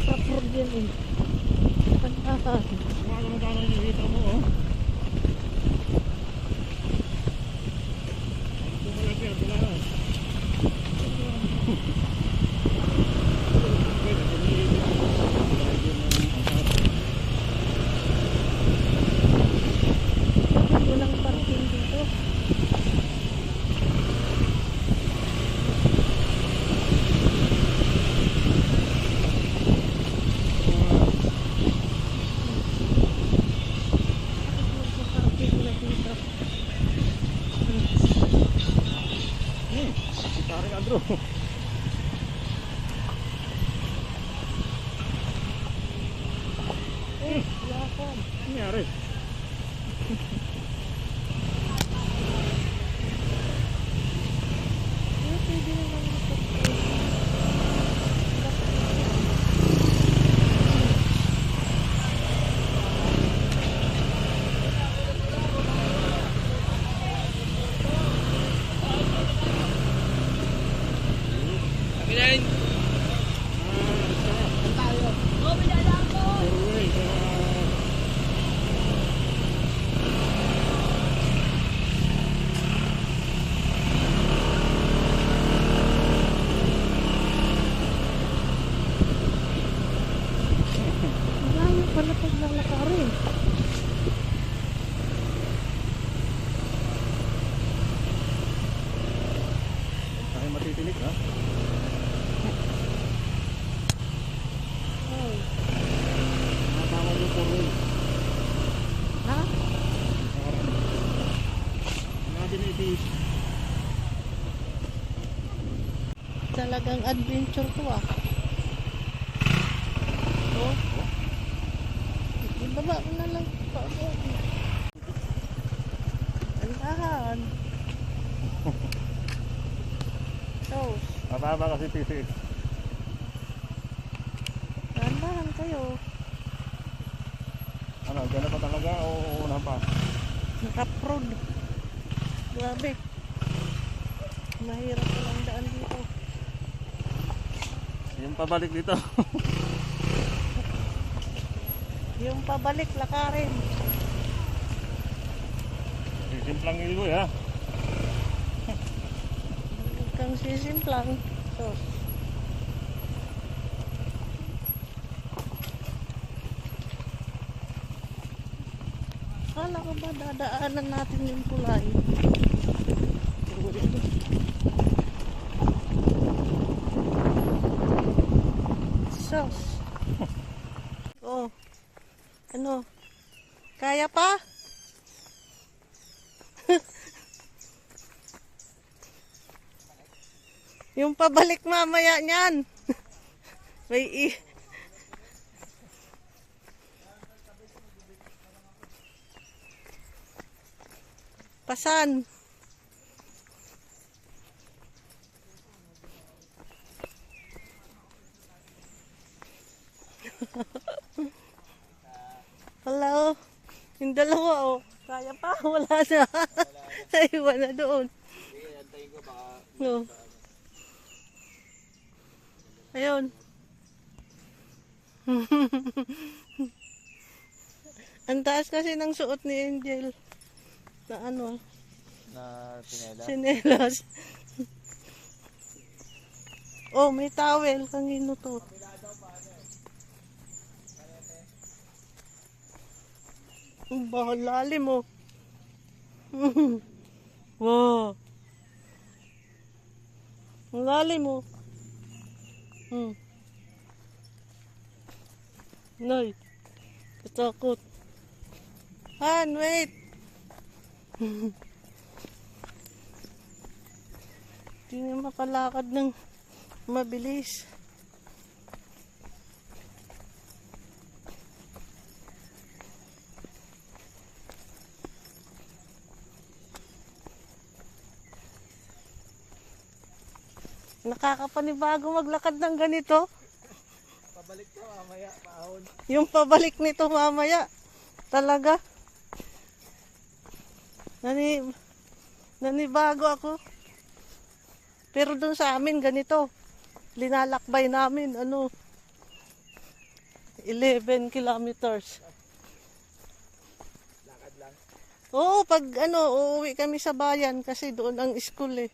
Kapur din eh. Pantahan. Magkano yung hita mo, oh. Pumalaki ang bilangan. Walang parking dito. Parking na dito. Kita rin, Andrew. Lakad. Ano nangyari? Pwede naman ito. Malayo pala pag lalakarin. Ay, matitinik, ha? Oh. Nakatawa yung four-way. Ha? Natin iti. Talagang adventure to ah. Oh. Ibaba mo na lang. Andahan. So, Mababa kasi TCX. andahan kayo. Ano, gano'n pa talaga o una pa? Rough road. Grabe. Mahirap lang daan dito. Yung pabalik dito. Yung pabalik lakarin. Simplang ilgoy, ha? Huwag kang sisimplang. So, kala ko ba dadaanan natin yung tulay? Sos. Oh. Ano? Kaya pa? Yung pabalik mamaya niyan. May pasan. Hello. Yung dalawa oh. Kaya pa? Wala na. Naiwan na doon. No. Ayun. Ang taas kasi ng suot ni Angel. Na ano? Na sinela. Sinelas. Oh, may towel. Kanino to? Ang bahal lalim mo. Wow. Ang lalim mo. Noy. Katakot. Han, wait. Hindi na makalakad ng mabilis. Nakakapanibago maglakad ng ganito. Pabalik ka mamaya, paahon. Yung pabalik nito mamaya. Talaga. Nanibago ako. Pero dun sa amin ganito. Linalakbay namin. Ano. 11 kilometers. Lakad lang. Oo, pag uuwi kami sa bayan kasi doon ang school eh.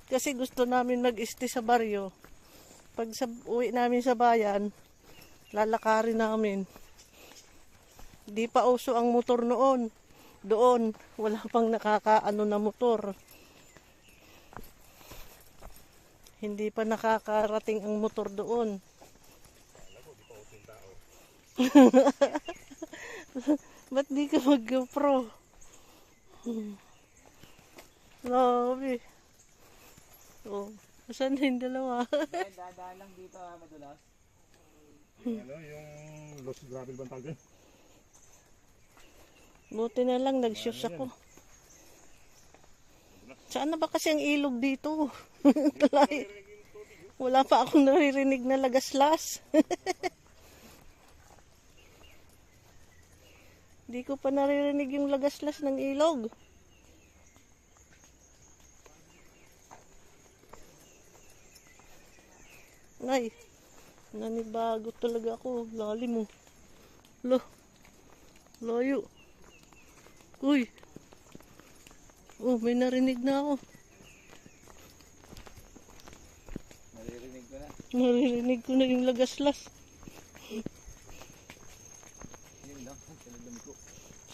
Kasi gusto namin mag-stay sa baryo. Pag uwi namin sa bayan, lalakarin namin. Di pa uso ang motor noon. Doon, wala pang nakakaano na motor. Hindi pa nakakarating ang motor doon. Ba't di ka mag-GoPro? Grabe. Oh, saan na yung dalawa? Dadaan lang dito madulas. Yung Los Gravel Bantagan. Buti na lang, nag-shoes ako. Saan na ba kasi ang ilog dito? Wala pa akong naririnig na lagaslas. Di ko pa naririnig yung lagaslas ng ilog. Ay, nanibago talaga ako. Lalim mo. Layo. Uy. Oh, may narinig na ako. Naririnig ko na yung lagaslas.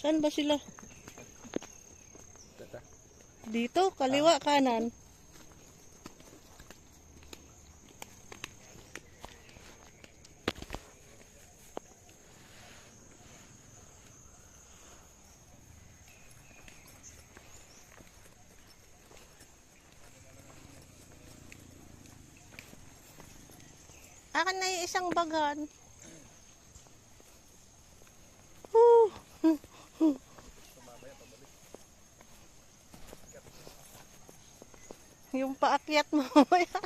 Saan ba sila? Dito, kaliwa, kanan. Akin na yung isang bagan. Yung paakyat mo mamaya.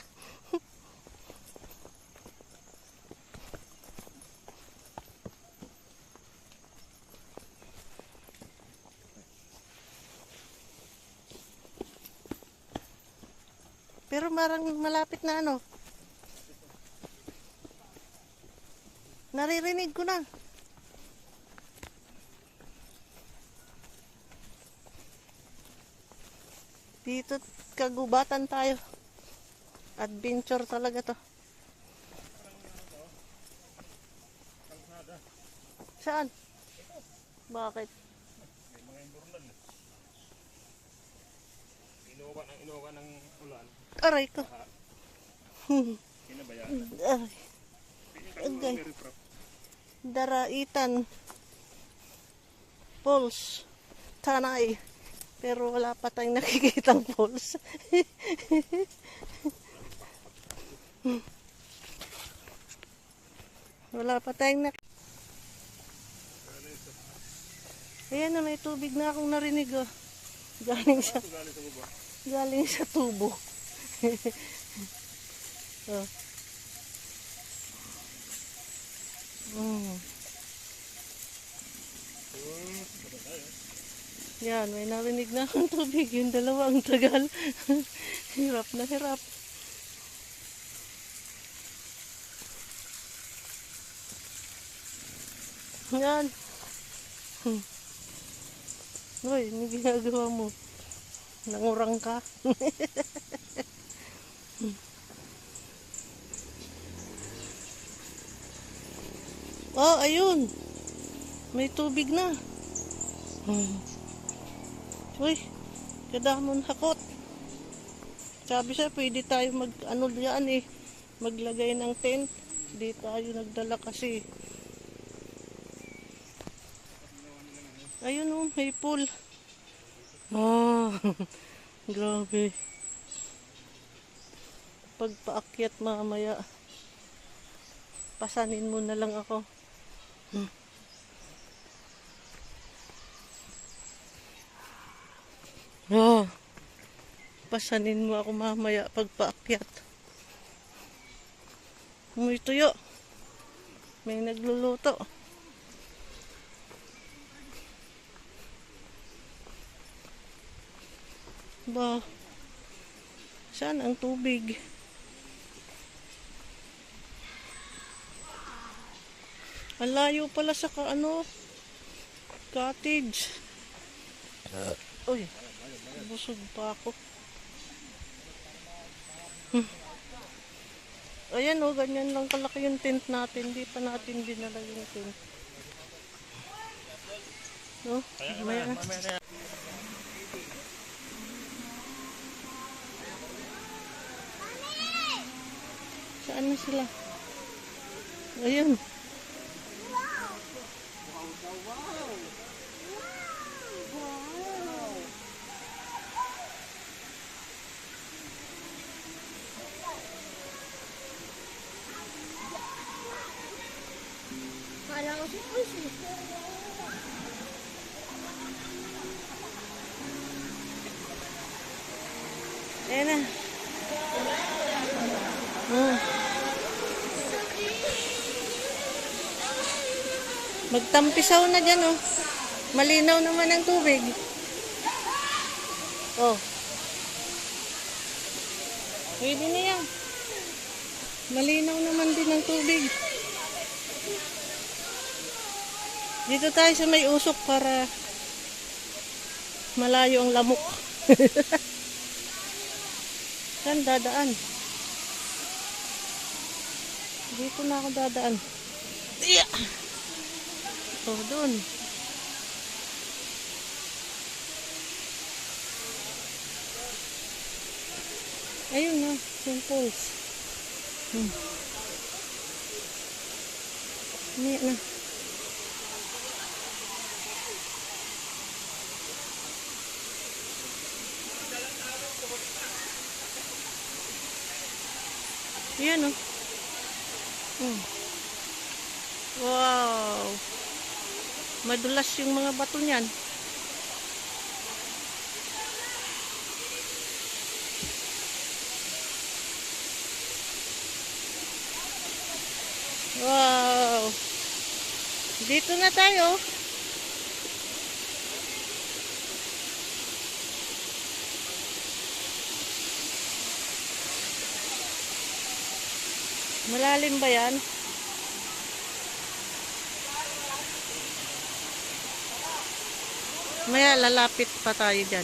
Pero marang malapit na ano. Naririnig ko na. Dito kagubatan tayo. Adventure talaga to. Saan? Bakit? May mga imbornan. Inuwa ng ulan. Aray ko. Kinabayaan. Aray. Okay. Daraitan. Falls. Tanay. Pero wala pa tayong nakikitang falls. Wala pa tayong Ayan na, may tubig na akong narinig. Oh. Galing sa tubo. Oh. Yan, may narinig na akong tubig. Yung dalawa ang tagal. Hirap na hirap. Yan. Uy, ano ginagawa mo? Nangurang ka? Oh, ayun. May tubig na. Uy, kadamon hakot. Sabi siya, pwede tayo mag-ano diyan eh. Maglagay ng tent. Di tayo nagdala kasi. Ayun oh, may pool. Ah, grabe. Pagpaakyat mamaya. Pasanin mo na lang ako. Ah, pasanin mo ako mamaya pagpaakyat. May tuyo. May nagluluto. Ba, saan ang tubig? Ang layo pala sa cottage. Uy, busog pa ako. Ayan ganyan lang kalaki yung tent natin. Hindi pa natin dinala yung tent. No? Mamaya na. Saan na sila? Ayun. Kala ko si Pusi. Ayan na. Magtampisaw na dyan, oh. Malinaw naman ang tubig. Oh. Pwede na yan. Malinaw naman din ang tubig. Dito tayo sa may usok para malayo ang lamok. Saan dadaan? Dito na ako dadaan. Yeah. Oh, doon. Ayun na, St. Paul's. Hindi na. Yan, oh. Wow. Madulas yung mga bato niyan. Wow. Dito na tayo. Malalim ba yan? Maya lalapit pa tayo dyan.